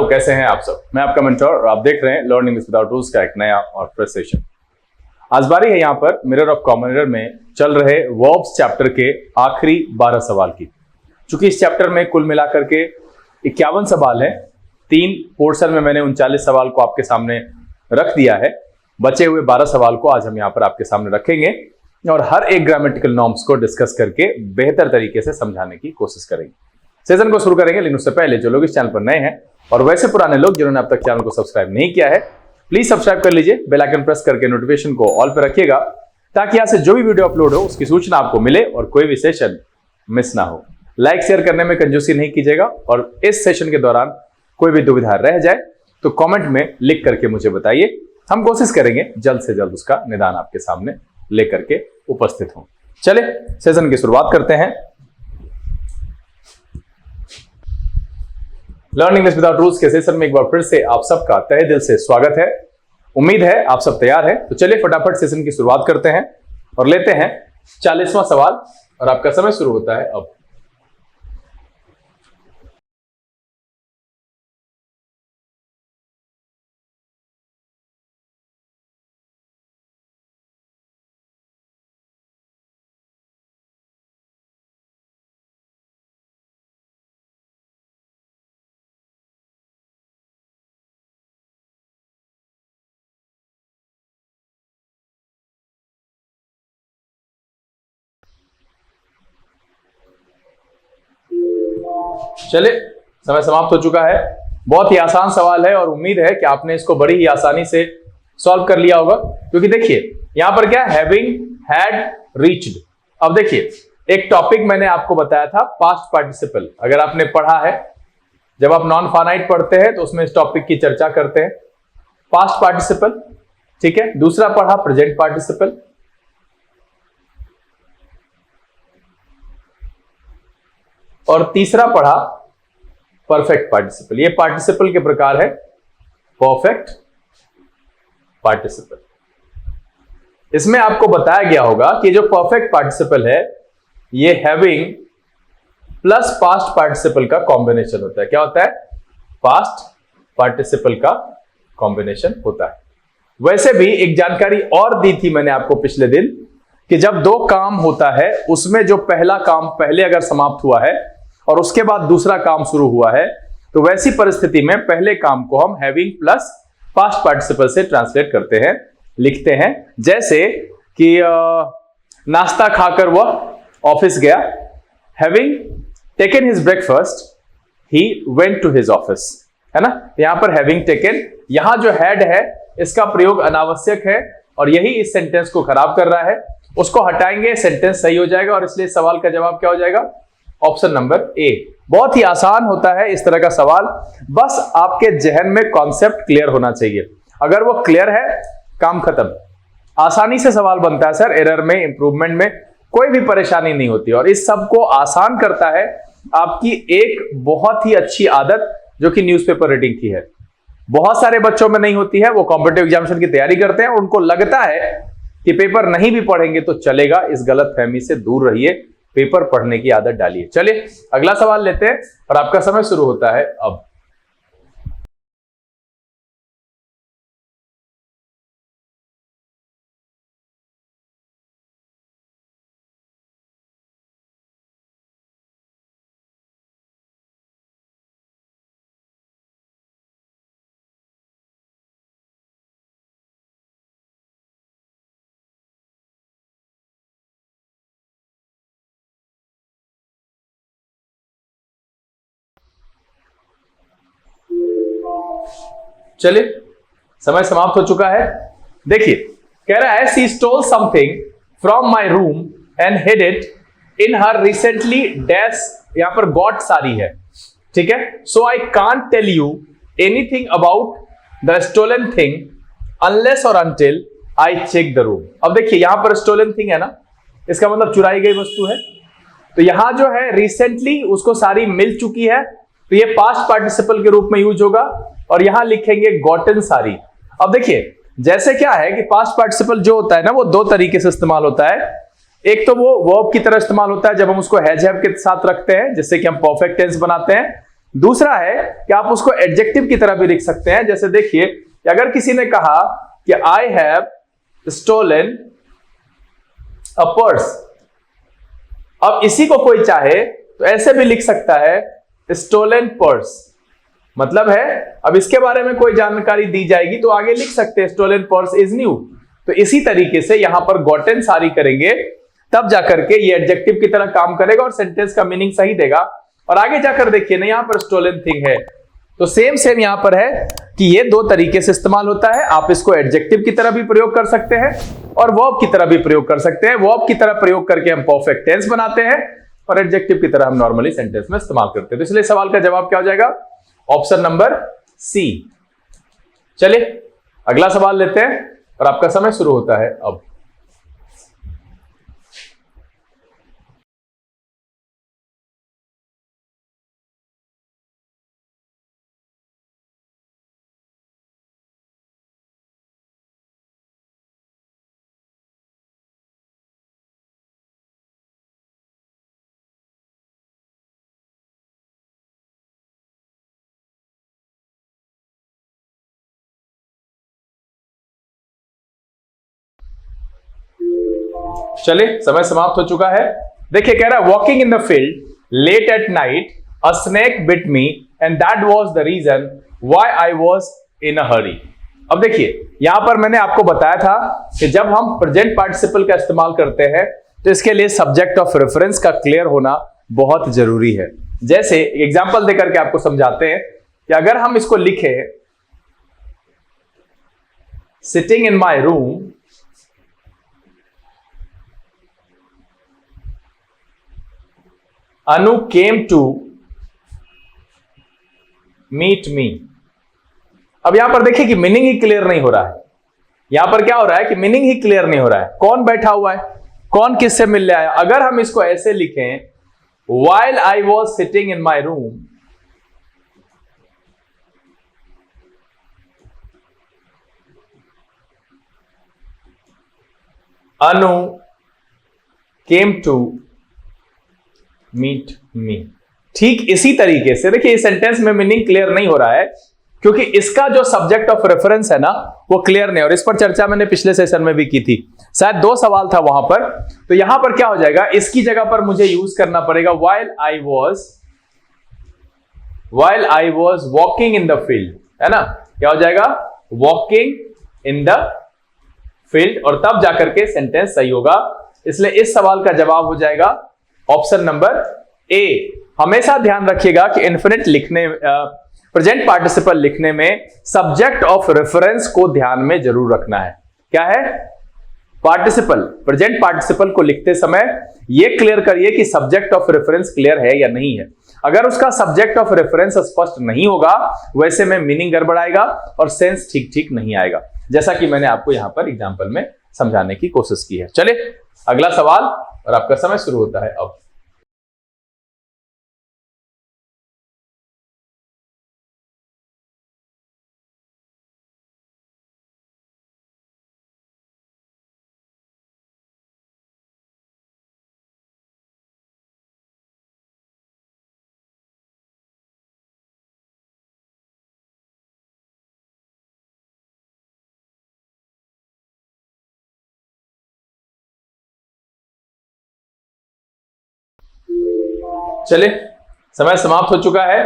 Hello, कैसे हैं आप सब। मैं आपका मेंटर और आप देख रहे हैं लर्निंग इंग्लिश विदाउट रूल्स का एक नया और फ्रेश सेशन। आज बारी है यहाँ पर मिरर ऑफ कॉमन एरर में चल रहे वर्ब्स चैप्टर के आखिरी 12 सवाल की। चूंकि इस चैप्टर में कुल मिलाकर के 51 सवाल हैं, 3 पोर्शन में मैंने 39 सवाल को आपके सामने रख दिया है। बचे हुए 12 सवाल को आज हम यहाँ पर आपके सामने रखेंगे और हर एक ग्रामेटिकल नॉर्म्स को डिस्कस करके बेहतर तरीके से समझाने की कोशिश करेंगे। सेशन को शुरू करेंगे, लेकिन उससे पहले जो लोग इस चैनल पर नए हैं और वैसे पुराने लोग जिन्होंने अब तक चैनल को सब्सक्राइब नहीं किया है, प्लीज सब्सक्राइब कर लीजिए। बेल आइकन प्रेस करके नोटिफिकेशन को ऑल पर रखिएगा ताकि यहां से जो भी वीडियो अपलोड हो उसकी सूचना आपको मिले और कोई भी सेशन मिस ना हो। लाइक शेयर करने में कंजूसी नहीं कीजिएगा और इस सेशन के दौरान कोई भी दुविधा रह जाए तो कमेंट में लिख करके मुझे बताइए। हम कोशिश करेंगे जल्द से जल्द उसका निदान आपके सामने लेकर के उपस्थित हों। चले सेशन की शुरुआत करते हैं। लर्निंग इंग्लिश विदाउट रूल्स के सेशन में एक बार फिर से आप सबका तहे दिल से स्वागत है। उम्मीद है आप सब तैयार हैं। तो चलिए फटाफट सेशन की शुरुआत करते हैं और लेते हैं 40वां सवाल और आपका समय शुरू होता है अब। चलिए समय समाप्त हो चुका है। बहुत ही आसान सवाल है और उम्मीद है कि आपने इसको बड़ी ही आसानी से सॉल्व कर लिया होगा, क्योंकि देखिए यहां पर क्या हैविंग, हैड, रीच्ड। अब देखिए एक टॉपिक मैंने आपको बताया था पास्ट पार्टिसिपल। अगर आपने पढ़ा है, जब आप नॉन फाइनाइट पढ़ते हैं तो उसमें इस टॉपिक की चर्चा करते हैं। पास्ट पार्टिसिपल, ठीक है। दूसरा पढ़ा प्रेजेंट पार्टिसिपल, और तीसरा पढ़ा परफेक्ट पार्टिसिपल। ये पार्टिसिपल के प्रकार है परफेक्ट पार्टिसिपल। इसमें आपको बताया गया होगा कि जो परफेक्ट पार्टिसिपल है ये हैविंग प्लस पास्ट पार्टिसिपल का कॉम्बिनेशन होता है। क्या होता है? पास्ट पार्टिसिपल का कॉम्बिनेशन होता है। वैसे भी एक जानकारी और दी थी मैंने आपको पिछले दिन कि जब 2 काम होता है उसमें जो पहला काम पहले अगर समाप्त हुआ है और उसके बाद दूसरा काम शुरू हुआ है तो वैसी परिस्थिति में पहले काम को हम हैविंग प्लस पास्ट पार्टिसिपल से ट्रांसलेट करते हैं, लिखते हैं। जैसे कि नाश्ता खाकर वह ऑफिस गया। Having taken his breakfast he went to his office, है ना। यहां पर हैविंग टेकन, यहां जो हैड है इसका प्रयोग अनावश्यक है और यही इस सेंटेंस को खराब कर रहा है। उसको हटाएंगे, सेंटेंस सही हो जाएगा और इसलिए सवाल का जवाब क्या हो जाएगा? Option number A. बहुत ही आसान होता है इस तरह का सवाल, बस आपके जहन में कॉन्सेप्ट क्लियर होना चाहिए। अगर वो क्लियर है, काम खत्म। आसानी से सवाल बनता है सर, एरर में, इंप्रूवमेंट में कोई भी परेशानी नहीं होती। और इस सब को आसान करता है आपकी एक बहुत ही अच्छी आदत जो कि न्यूज़पेपर रीडिंग की है। बहुत सारे बच्चों में नहीं होती है, वो कॉम्पिटिटिव एग्जामिनेशन की तैयारी करते हैं, उनको लगता है कि पेपर नहीं भी पढ़ेंगे तो चलेगा। इस गलत फहमी से दूर रहिए, पेपर पढ़ने की आदत डालिए। चलिए अगला सवाल लेते हैं और आपका समय शुरू होता है अब। चलिए समय समाप्त हो चुका है। देखिए कह रहा है she stole something from my room and hid it in her recently dash. यहां पर गॉट सारी है, ठीक है। So I can't tell you anything about the stolen thing unless और until I check the room. अब देखिए यहां पर स्टोलन थिंग है ना, इसका मतलब चुराई गई वस्तु है। तो यहां जो है रिसेंटली उसको सारी मिल चुकी है, तो ये पास्ट पार्टिसिपल के रूप में यूज होगा और यहां लिखेंगे गॉटन सारी। अब देखिए जैसे क्या है कि पास्ट पार्टिसिपल जो होता है ना वो 2 तरीके से इस्तेमाल होता है। एक तो वो वर्ब की तरह इस्तेमाल होता है जब हम उसको हैज हैव के साथ रखते हैं जिससे कि हम परफेक्ट टेंस बनाते हैं, दूसरा है कि आप उसको एडजेक्टिव की तरह भी लिख सकते हैं। जैसे देखिए कि अगर किसी ने कहा कि I have stolen a purse, अब इसी को कोई चाहे तो ऐसे भी लिख सकता है स्टोलन पर्स। मतलब है अब इसके बारे में कोई जानकारी दी जाएगी तो आगे लिख सकते हैं स्टोलन पर्स इज न्यू। तो इसी तरीके से यहां पर गॉटन सारी करेंगे तब जाकर के ये एडजेक्टिव की तरह काम करेगा और सेंटेंस का मीनिंग सही देगा। और आगे जाकर देखिए ना यहां पर स्टोलन थिंग है, तो सेम यहां पर है कि ये दो तरीके से इस्तेमाल होता है। आप इसको एडजेक्टिव की तरह भी प्रयोग कर सकते हैं और वर्ब की तरह भी प्रयोग कर सकते हैं। वर्ब की तरह प्रयोग करके हम परफेक्ट टेंस बनाते हैं और एडजेक्टिव की तरह हम नॉर्मली सेंटेंस में इस्तेमाल करते हैं। तो इसलिए सवाल का जवाब क्या हो जाएगा? Option number C. चलिए अगला सवाल लेते हैं और आपका समय शुरू होता है अब। चलिए समय समाप्त हो चुका है। देखिए कह रहा है walking in the field late at night a snake bit me and that was the reason why I was in a hurry. अब देखिए यहां पर मैंने आपको बताया था कि जब हम प्रेजेंट पार्टिसिपल का इस्तेमाल करते हैं तो इसके लिए सब्जेक्ट ऑफ रेफरेंस का क्लियर होना बहुत जरूरी है। जैसे एग्जांपल देकर के आपको समझाते हैं कि अगर हम इसको लिखे sitting in my room Anu came to meet me। अब यहां पर देखिए कि मीनिंग ही क्लियर नहीं हो रहा है। यहां पर क्या हो रहा है कि मीनिंग ही क्लियर नहीं हो रहा है। कौन बैठा हुआ है, कौन किससे मिलने आया। अगर हम इसको ऐसे लिखें while I was sitting in my room, Anu came to meet me. ठीक इसी तरीके से देखिए इस सेंटेंस में मीनिंग क्लियर नहीं हो रहा है क्योंकि इसका जो सब्जेक्ट ऑफ रेफरेंस है ना वो क्लियर नहीं। और इस पर चर्चा मैंने पिछले सेशन में भी की थी, शायद 2 सवाल था वहां पर। तो यहां पर क्या हो जाएगा, इसकी जगह पर मुझे यूज करना पड़ेगा while I was walking in the field, है ना। क्या हो जाएगा, walking in the field, और तब जाकर के सेंटेंस सही होगा। इसलिए इस सवाल का जवाब हो जाएगा ऑप्शन नंबर ए। हमेशा ध्यान रखिएगा कि इन्फिनिट लिखने प्रेजेंट पार्टिसिपल लिखने में सब्जेक्ट ऑफ रेफरेंस को ध्यान में जरूर रखना है। क्या है, पार्टिसिपल, प्रेजेंट पार्टिसिपल को लिखते समय यह क्लियर करिए कि सब्जेक्ट ऑफ रेफरेंस क्लियर है या नहीं है। अगर उसका सब्जेक्ट ऑफ रेफरेंस स्पष्ट नहीं होगा वैसे में मीनिंग गड़बड़ाएगा और सेंस ठीक ठीक नहीं आएगा, जैसा कि मैंने आपको यहां पर एग्जांपल में समझाने की कोशिश की है। चलिए अगला सवाल और आपका समय शुरू होता है अब। चलिए समय समाप्त हो चुका है।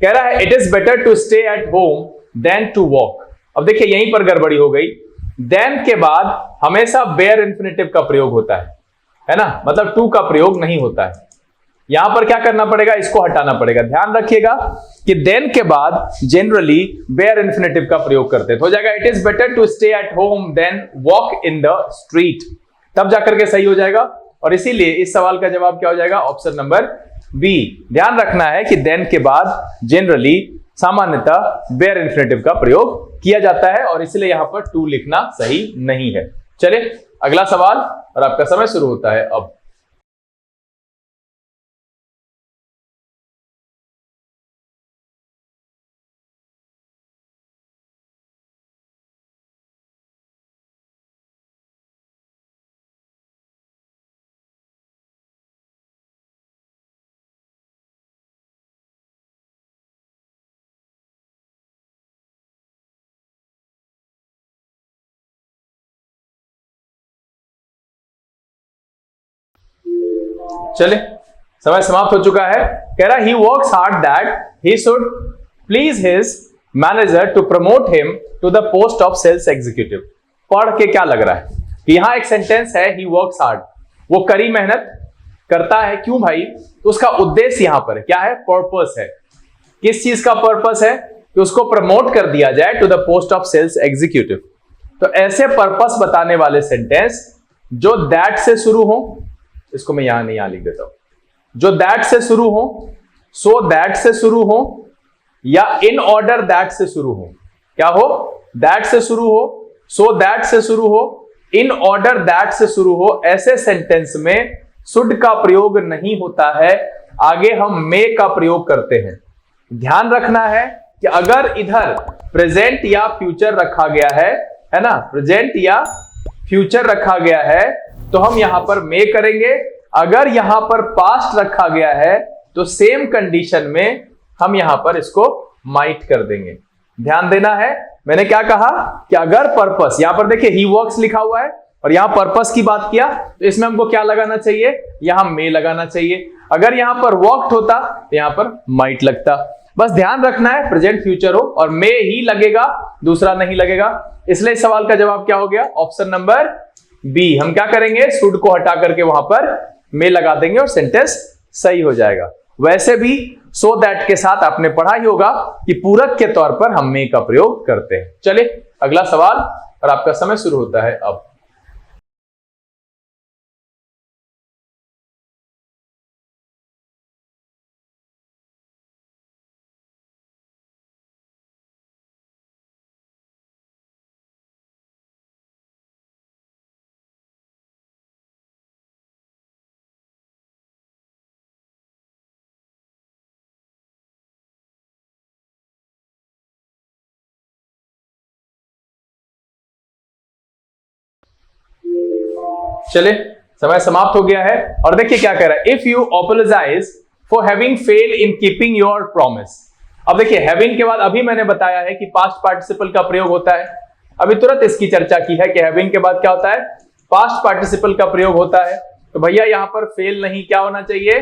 कह रहा है it is better to stay at home than to walk. अब देखिए यहीं पर गड़बड़ी हो गई। देन के बाद हमेशा बेयर इंफिनिटिव का प्रयोग होता है ना, मतलब टू का प्रयोग नहीं होता है। यहां पर क्या करना पड़ेगा, इसको हटाना पड़ेगा। ध्यान रखिएगा कि देन के बाद जनरली बेयर इंफिनिटिव का प्रयोग करते हैं। तो हो जाएगा it is better to stay at home than walk in the street, तब जाकर के सही हो जाएगा। और इसीलिए इस सवाल का जवाब क्या हो जाएगा, ऑप्शन नंबर बी। ध्यान रखना है कि देन के बाद जनरली सामान्यतः बेयर इंफिनिटिव का प्रयोग किया जाता है और इसलिए यहां पर टू लिखना सही नहीं है। चलिए अगला सवाल और आपका समय शुरू होता है अब। चले, समय समाप्त हो चुका है। कह रहा he works hard that he should please his manager to promote him to the post of sales executive. पढ़ के क्या लग रहा है कि यहां एक सेंटेंस है ही वर्क्स हार्ड, वो कड़ी मेहनत करता है। क्यों भाई? तो उसका उद्देश्य यहां पर क्या है? पर्पस है। किस चीज का पर्पस है? कि उसको प्रमोट कर दिया जाए to the post of sales executive. तो ऐसे पर्पस बताने वाले सेंटेंस जो दैट से शुरू हो, इसको मैं यहां लिख देता हूं, जो दैट से शुरू हो, सो दैट से शुरू हो, या इन ऑर्डर दैट से शुरू हो। क्या हो? दैट से शुरू हो, सो दैट से शुरू हो, इन ऑर्डर दैट से शुरू हो। ऐसे सेंटेंस में शुड का प्रयोग नहीं होता है, आगे हम मे का प्रयोग करते हैं। ध्यान रखना है कि अगर इधर प्रेजेंट या फ्यूचर रखा गया है ना, प्रेजेंट या फ्यूचर रखा गया है तो हम यहां पर मे करेंगे। अगर यहां पर पास्ट रखा गया है तो सेम कंडीशन में हम यहां पर इसको माइट कर देंगे। ध्यान देना है, मैंने क्या कहा कि अगर पर्पस, यहां पर देखिए ही वर्क्स लिखा हुआ है और यहां पर्पस की बात किया, तो इसमें हमको क्या लगाना चाहिए? यहां मे लगाना चाहिए। अगर यहां पर वर्कड होता तो यहां पर माइट लगता। बस ध्यान रखना है प्रेजेंट फ्यूचर हो और मे ही लगेगा, दूसरा नहीं लगेगा। इसलिए इस सवाल का जवाब क्या हो गया? Option number B. हम क्या करेंगे? शुड को हटा करके वहां पर मे लगा देंगे और सेंटेंस सही हो जाएगा। वैसे भी सो दैट के साथ आपने पढ़ा ही होगा कि पूरक के तौर पर हम मे का प्रयोग करते हैं। चलिए अगला सवाल, और आपका समय शुरू होता है अब। चले, समय समाप्त हो गया है और देखिए क्या कह रहा है, if you apologise for having fail in keeping your promise. अब देखिए हैविंग के बाद अभी मैंने बताया है कि पास्ट पार्टिसिपल का प्रयोग होता है, अभी तुरंत इसकी चर्चा की है कि हैविंग के बाद क्या होता है? पास्ट पार्टिसिपल का प्रयोग होता है। तो भैया यहां पर फेल नहीं, क्या होना चाहिए?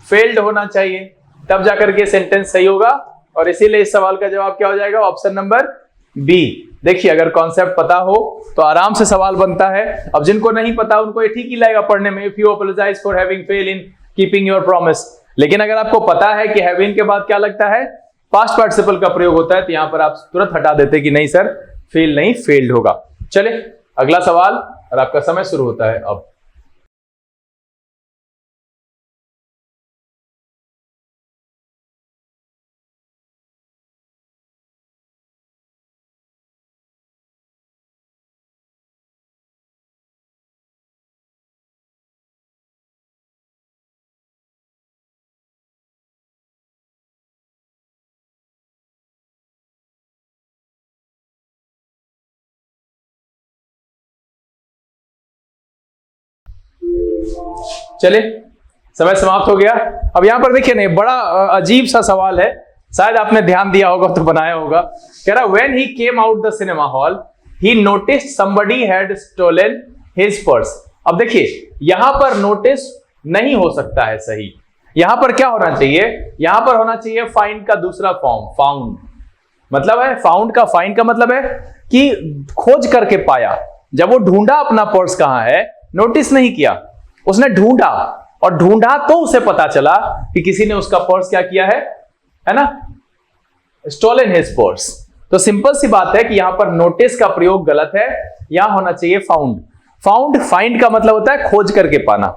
फेल्ड होना चाहिए, तब जाकर के सेंटेंस सही होगा। और इसीलिए इस सवाल का जवाब क्या हो जाएगा? Option number B. देखिए अगर कॉन्सेप्ट पता हो तो आराम से सवाल बनता है। अब जिनको नहीं पता उनको ये ठीक ही लगेगा पढ़ने में, if you apologise for having fail in keeping your promise. लेकिन अगर आपको पता है कि हैविंग के बाद क्या लगता है? पास्ट पार्टिसिपल का प्रयोग होता है, तो यहां पर आप तुरंत हटा देते कि नहीं सर फेल नहीं, फेल्ड होगा। चले अगला सवाल, और आपका समय शुरू होता है अब। चले, समय समाप्त हो गया। अब यहां पर देखिए नहीं, बड़ा अजीब सा सवाल है, शायद आपने ध्यान दिया होगा तो बनाया होगा। कह रहा when he came out the cinema hall he noticed somebody had stolen his purse. अब देखिए यहां पर नोटिस नहीं हो सकता है सही, यहां पर क्या होना चाहिए? यहां पर होना चाहिए फाइंड का दूसरा फॉर्म, फाउंड। मतलब है फाउंड का, फाइंड का मतलब है कि खोज करके पाया। जब वो ढूंढा अपना पर्स कहां है, नोटिस नहीं किया, उसने ढूंढा, और ढूंढा तो उसे पता चला कि किसी ने उसका पर्स क्या किया है ना, स्टोलन हिज पर्स। तो सिंपल सी बात है कि यहां पर नोटिस का प्रयोग गलत है, यहां होना चाहिए फाउंड। फाउंड, फाइंड का मतलब होता है खोज करके पाना,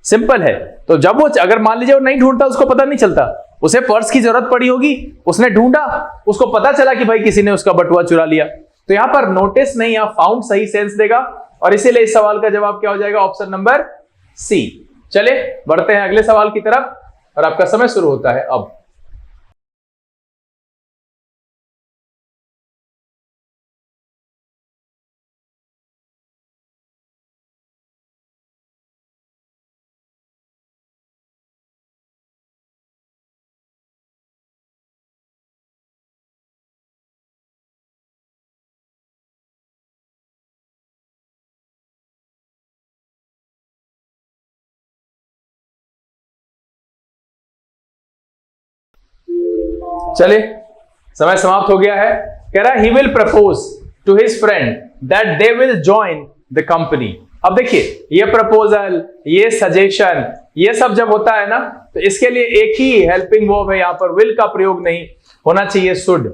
सिंपल है। तो जब वो, अगर मान लीजिए वो नहीं ढूंढता, उसको पता नहीं चलता, उसे पर्स की जरूरत पड़ी होगी, उसने ढूंढा, उसको पता चला कि भाई किसी ने उसका बटुआ चुरा लिया। तो यहां पर नोटिस नहीं, यहां फाउंड सही सेंस देगा, और इसीलिए इस सवाल का जवाब क्या हो जाएगा? Option number C. चले बढ़ते हैं अगले सवाल की तरफ, और आपका समय शुरू होता है अब। चलिए, समय समाप्त हो गया है। कह रहा है he will propose to his friend that they will join the company. अब देखिए, ये प्रपोजल, ये सजेशन, ये सब जब होता है ना, तो इसके लिए एक ही हेल्पिंग वर्ब है, यहां पर विल का प्रयोग नहीं होना चाहिए, शुड।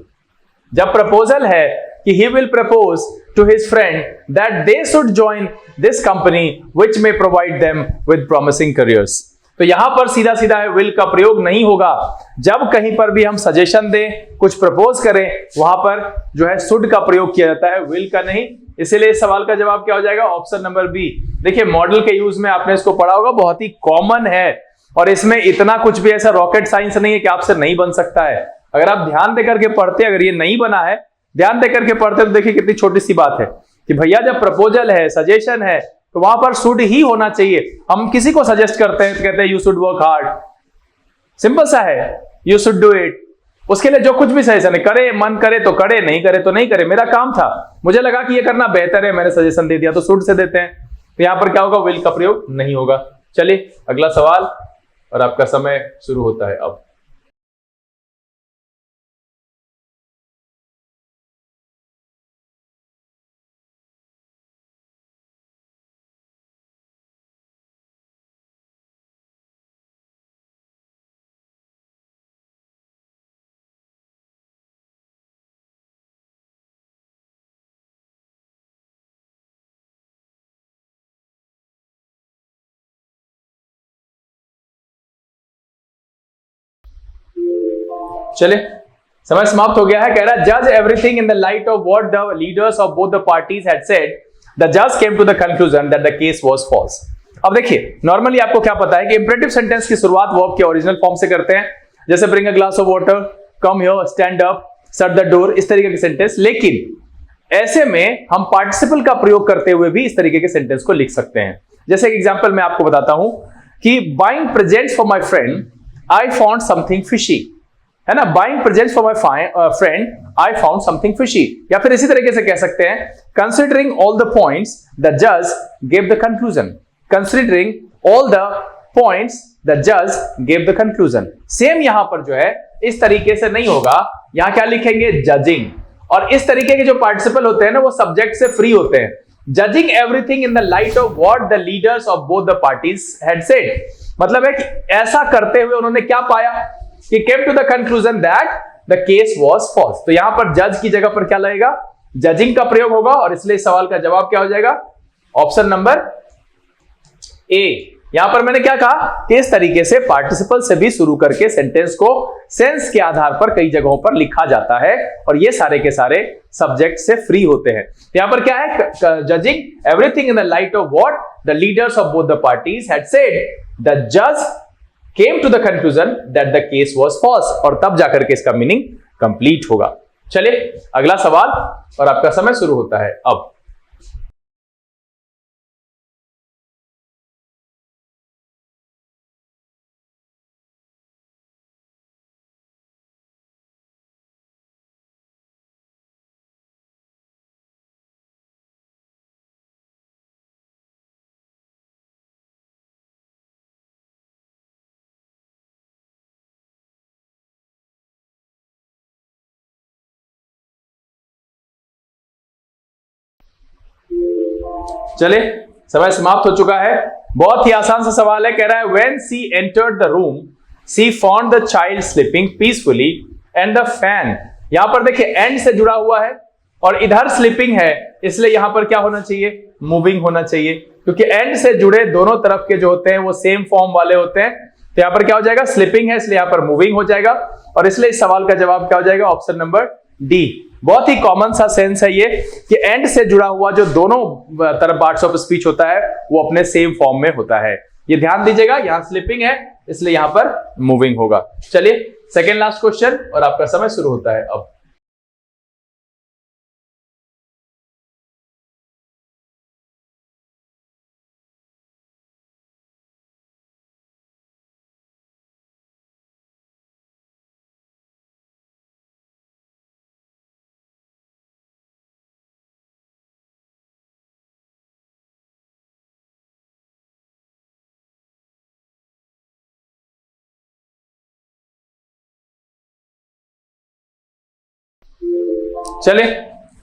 जब प्रपोजल है कि he will propose to his friend that they should join this company which may provide them with promising careers, तो यहां पर सीधा सीधा है विल का प्रयोग नहीं होगा। जब कहीं पर भी हम सजेशन दें, कुछ प्रपोज करें, वहां पर जो है शुड का प्रयोग किया जाता है, विल का नहीं। इसीलिए इस सवाल का जवाब क्या हो जाएगा? Option number B. देखिए, मॉडल के यूज में आपने इसको पढ़ा होगा, बहुत ही कॉमन है और इसमें इतना कुछ भी ऐसा रॉकेट साइंस नहीं है कि आपसे नहीं बन सकता है। अगर आप ध्यान देकर के पढ़ते, अगर ये नहीं बना है, ध्यान देकर के पढ़ते, तो देखिए कितनी छोटी सी बात है कि भैया जब प्रपोजल है, सजेशन है, तो वहां पर शुड ही होना चाहिए। हम किसी को सजेस्ट करते हैं तो कहते हैं you should work hard, simple सा है, यू शुड डू इट। उसके लिए जो कुछ भी सजेशन है, करे, मन करे तो करे, नहीं करे तो नहीं करे। मेरा काम था, मुझे लगा कि ये करना बेहतर है, मैंने सजेशन दे दिया, तो शुड से देते हैं। तो यहां पर क्या होगा? विल का प्रयोग नहीं होगा। चलिए अगला सवाल, और आपका समय शुरू होता है अब। चले, समय समाप्त हो गया है। कह रहा है जज everything in the light of what the leaders of both the parties had said, the जज came to the conclusion that the case was false. अब देखिए, नॉर्मली आपको क्या पता है कि इंपरेटिव सेंटेंस की शुरुआत वर्ब के ओरिजिनल फॉर्म से करते हैं, जैसे bring a glass of water, come here, stand up, shut the door, इस तरीके के सेंटेंस। लेकिन ऐसे में हम पार्टिसिपल का प्रयोग करते हुए भी इस तरीके के सेंटेंस को लिख सकते हैं। जैसे एक एग्जांपल मैं आपको बताता हूं कि buying presents for my friend I found something fishy, है ना। Buying presents for my friend I found something fishy. या फिर इसी तरीके से कह सकते हैं considering all the points the जज gave the conclusion, considering all the points the जज गेव द कंक्लूजन। सेम यहां पर जो है इस तरीके से नहीं होगा, यहां क्या लिखेंगे? जजिंग। और इस तरीके के जो पार्टिसिपल होते हैं ना, वो सब्जेक्ट से फ्री होते हैं। Judging everything in the light of what the leaders of both the parties had said, मतलब है कि ऐसा करते हुए उन्होंने क्या पाया कि came to the conclusion that the case was false। तो यहां पर जज की जगह पर क्या लगेगा? जजिंग का प्रयोग होगा, और इसलिए सवाल का जवाब क्या हो जाएगा? Option number A. यहां पर मैंने क्या कहा कि इस तरीके से पार्टिसिपल से भी शुरू करके सेंटेंस को सेंस के आधार पर कई जगहों पर लिखा जाता है, और ये सारे के सारे सब्जेक्ट से फ्री होते हैं। तो यहां पर क्या है? Judging everything in the light of what the leaders of both the parties had said, the जज came to the conclusion that the case was false, और तब जाकर के इसका मीनिंग कंप्लीट होगा। चलिए अगला सवाल, और आपका समय शुरू होता है अब। चले, समय समाप्त हो चुका है। बहुत ही आसान सा सवाल है। कह रहा है when she entered the room she found the child sleeping peacefully and the fan. यहां पर देखिए एंड से जुड़ा हुआ है और इधर स्लीपिंग है, इसलिए यहां पर क्या होना चाहिए? मूविंग होना चाहिए, क्योंकि एंड से जुड़े दोनों तरफ के जो होते हैं वो सेम फॉर्म वाले होते हैं। तो यहां पर क्या हो जाएगा? स्लीपिंग है, इसलिए यहां पर मूविंग हो जाएगा, और इसलिए इस सवाल का जवाब क्या हो जाएगा? Option number D. बहुत ही कॉमन सा सेंस है ये कि एंड से जुड़ा हुआ जो दोनों तरफ पार्ट्स ऑफ स्पीच होता है वो अपने सेम फॉर्म में होता है। ये ध्यान दीजिएगा, यहां स्लीपिंग है इसलिए यहां पर मूविंग होगा। चलिए सेकेंड लास्ट क्वेश्चन, और आपका समय शुरू होता है अब। चलिए,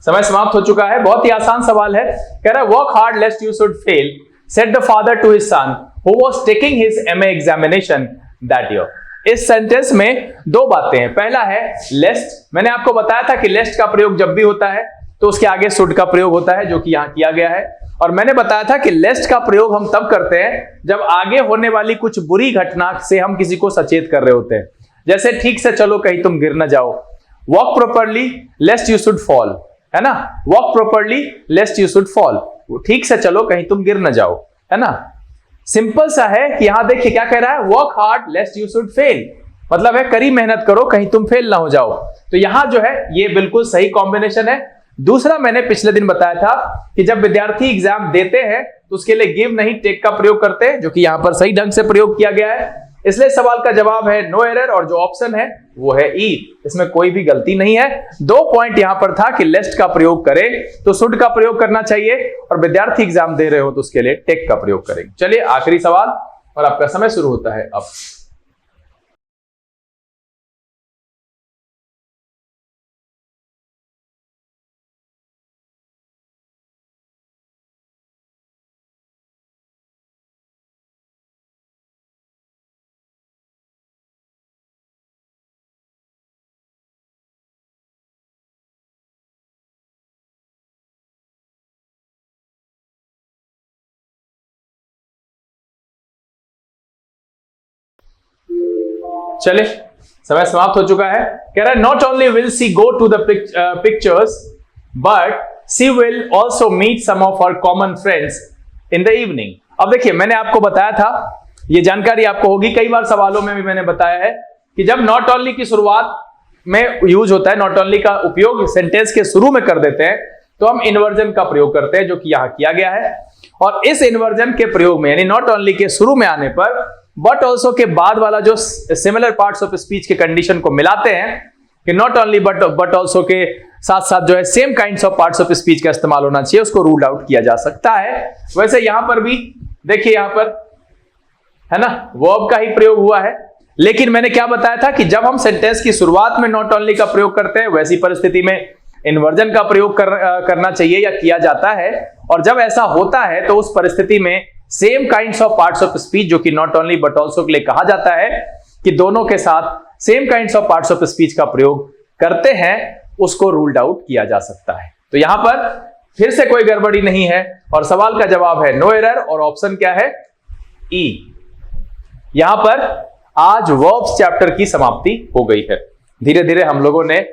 समय समाप्त हो चुका है। बहुत ही आसान सवाल है। कह रहा है work hard lest you should fail, said the father to his son who was taking his MA examination that year. इस सेंटेंस में दो बातें हैं। पहला है लेस्ट। मैंने आपको बताया था कि लेस्ट का प्रयोग जब भी होता है तो उसके आगे शुड का प्रयोग होता है, जो कि यहां किया गया है। और मैंने बताया था कि लेस्ट का प्रयोग हम तब करते हैं जब आगे होने वाली कुछ बुरी घटना से हम किसी को सचेत कर रहे होते हैं। जैसे ठीक से चलो कहीं तुम गिर न जाओ, walk properly लेस्ट you should fall, है ना। Walk properly लेस्ट you should fall, ठीक से चलो कहीं तुम गिर न जाओ, है ना। सिंपल सा है कि यहां देखिए क्या कह रहा है, work hard lest you should fail, मतलब है कड़ी मेहनत करो कहीं तुम फेल ना हो जाओ। तो यहां जो है ये बिल्कुल सही कॉम्बिनेशन है। दूसरा, मैंने पिछले दिन बताया था कि जब विद्यार्थी एग्जाम देते हैं तो उसके लिए गिव नहीं टेक का प्रयोग करते हैं, जो कि यहां पर सही ढंग से प्रयोग किया गया है। इसलिए सवाल का जवाब है नो एरर, और जो ऑप्शन है वो है ई, इसमें कोई भी गलती नहीं है। 2 पॉइंट यहां पर था कि लेस्ट का प्रयोग करें तो शुड का प्रयोग करना चाहिए, और विद्यार्थी एग्जाम दे रहे हो तो उसके लिए टेक का प्रयोग करेंगे। चलिए आखिरी सवाल, और आपका समय शुरू होता है अब। चलिए, समय समाप्त हो चुका है। कह रहा है not only will she go to the pictures but she will also meet some of our common friends in the evening. अब देखिए, मैंने आपको बताया था, ये जानकारी आपको होगी, कई बार सवालों में भी मैंने बताया है कि जब नॉट ओनली की शुरुआत में यूज होता है, नॉट ओनली का उपयोग सेंटेंस के शुरू में कर देते हैं, तो हम इन्वर्जन का प्रयोग करते हैं, जो कि यहां किया गया है। और इस इन्वर्जन के प्रयोग में, यानी नॉट ओनली के शुरू में आने पर बट ऑल्सो के बाद वाला जो सिमिलर पार्ट्स ऑफ स्पीच के कंडीशन को मिलाते हैं कि नॉट ओनली बट ऑल्सो के साथ साथ जो है same kinds of parts of speech का इस्तेमाल होना चाहिए, उसको रूल आउट किया जा सकता है। वैसे यहां पर भी देखिए, यहां पर है ना वर्ब का ही प्रयोग हुआ है, लेकिन मैंने क्या बताया था कि जब हम सेंटेंस की शुरुआत में नॉट ओनली का प्रयोग करते हैं, वैसी परिस्थिति में इन्वर्जन का प्रयोग करना चाहिए या किया जाता है। और जब ऐसा होता है तो उस परिस्थिति में same kinds of parts of speech, जो कि नॉट ओनली बट ऑल्सो के लिए कहा जाता है, कि दोनों के साथ same kinds of parts of speech का प्रयोग करते हैं, उसको रूल्ड आउट किया जा सकता है। तो यहां पर फिर से कोई गड़बड़ी नहीं है, और सवाल का जवाब है नो एरर, और ऑप्शन क्या है, ई। यहां पर आज वर्ब्स चैप्टर की समाप्ति हो गई है। धीरे धीरे हम लोगों ने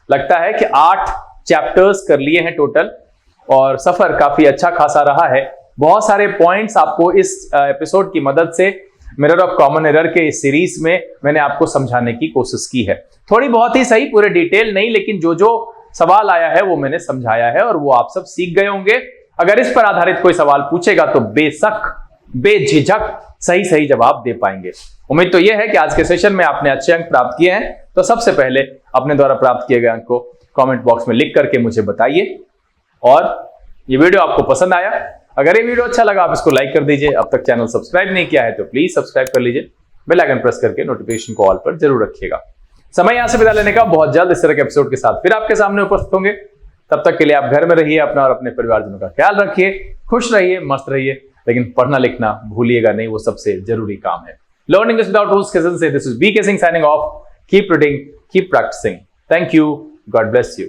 लगता है कि 8 चैप्टर्स कर लिए हैं टोटल, और सफर काफी अच्छा खासा रहा है। बहुत सारे पॉइंट्स आपको इस एपिसोड की मदद से मिरर ऑफ कॉमन एरर के इस सीरीज में मैंने आपको समझाने की कोशिश की है। थोड़ी बहुत ही सही, पूरे डिटेल नहीं, लेकिन जो जो सवाल आया है वो मैंने समझाया है, और वो आप सब सीख गए होंगे। अगर इस पर आधारित कोई सवाल पूछेगा तो बेशक बेझिझक सही जवाब दे पाएंगे। उम्मीद तो यह है कि आज के सेशन में आपने अच्छे अंक प्राप्त किए हैं। तो सबसे पहले अपने द्वारा प्राप्त किए गए अंक को कमेंट बॉक्स में लिख करके मुझे बताइए, और ये वीडियो आपको पसंद आया, अगर ये वीडियो अच्छा लगा आप इसको लाइक कर दीजिए। अब तक चैनल सब्सक्राइब नहीं किया है तो प्लीज सब्सक्राइब कर लीजिए, बेल आइकन प्रेस करके नोटिफिकेशन को ऑल पर जरूर रखिएगा। समय यहां से विदा लेने का, बहुत जल्द इस तरह के एपिसोड के साथ फिर आपके सामने उपस्थित होंगे। तब तक के लिए आप घर में रहिए, अपना और अपने परिवारजनों का ख्याल रखिए, खुश रहिए, मस्त रहिए, लेकिन पढ़ना लिखना भूलिएगा नहीं, वो सबसे जरूरी काम है। लर्न इंग्लिश विदाउट रूल्स के सिलसिले से this is BK Singh signing off. Keep reading, keep practicing. Thank you, God bless you.